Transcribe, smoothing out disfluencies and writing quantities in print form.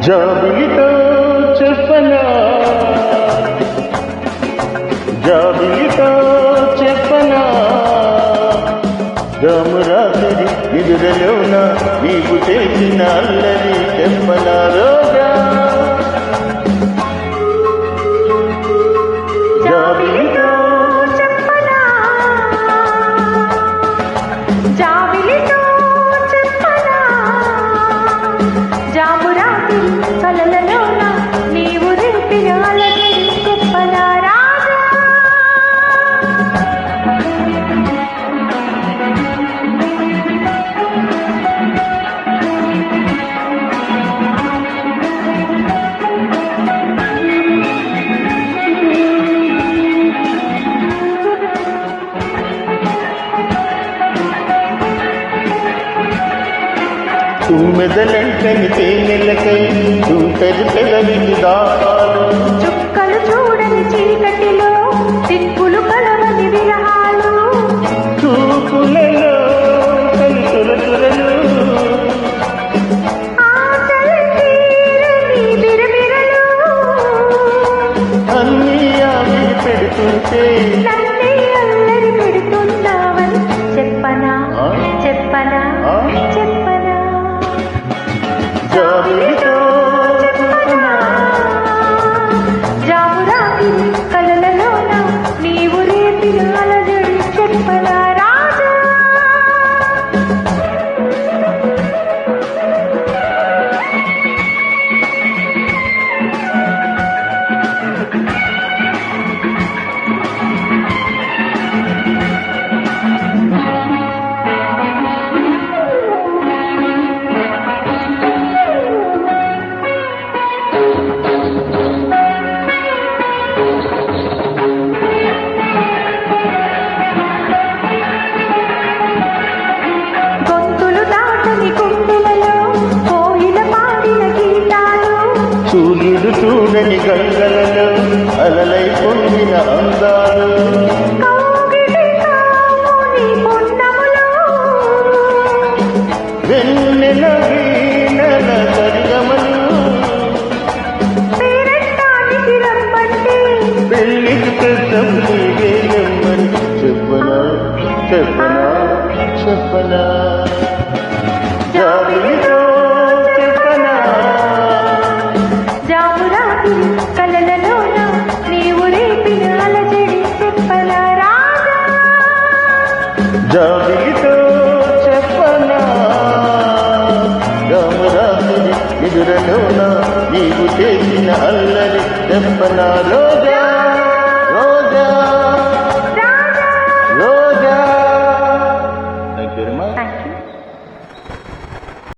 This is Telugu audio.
జాబిలితో చెప్పనా జాబిలితో చెప్పనా రామురాత్రి నిదురలోన నీకు చేసిన అల్లరి చెప్పనా రోజా జాబిలితో చెప్పనా జాబిలితో చెప్పనా జామురాత్రి కలలలోన నీవు రేపిన అలరి చెప్పనా రాజా మెదలంటని తేనెలకై చూటరి పెదవికి దాపాలు చుక్కలు చూడని చీకటిలో దిక్కులు కలవని విరహాలు చూపులలో కలుసురలు ఆశల తీరని బిరబిరలు అన్నీ ఆవిరి పెడుతుంటే నన్నే అల్లరి పెడుతున్నావని చెప్పనా చెప్పనా చెప్పనా జాబిలితో చెప్పనా జామురాత్రి కలలలోన నీవు రేపిన అలజడి చెప్పనా రాజా గొంతులు దాటని గుండెలలో కోయిల పాడిన గీతాలు సూర్యుడు చూడని గంగలలో అలలై పొందిన అందాలు కౌగిలి కాముని పున్నములో వెన్నెల వీణల సరిగమలు పేరంటానికి రమ్మంటే పెళ్ళికి పెద్దం నీవేయమ్మని చెప్పనా చెప్పనా చెప్పనా జాబిలితో చెప్పనా జామురాత్రి కలలలోన నీవు రేపిన అలజడి చెప్పనా రాజా జాబిలితో చెప్పనా రామరాత్రి నిదురలోన నీవు చేసిన అల్లరి చెప్పనా రోజా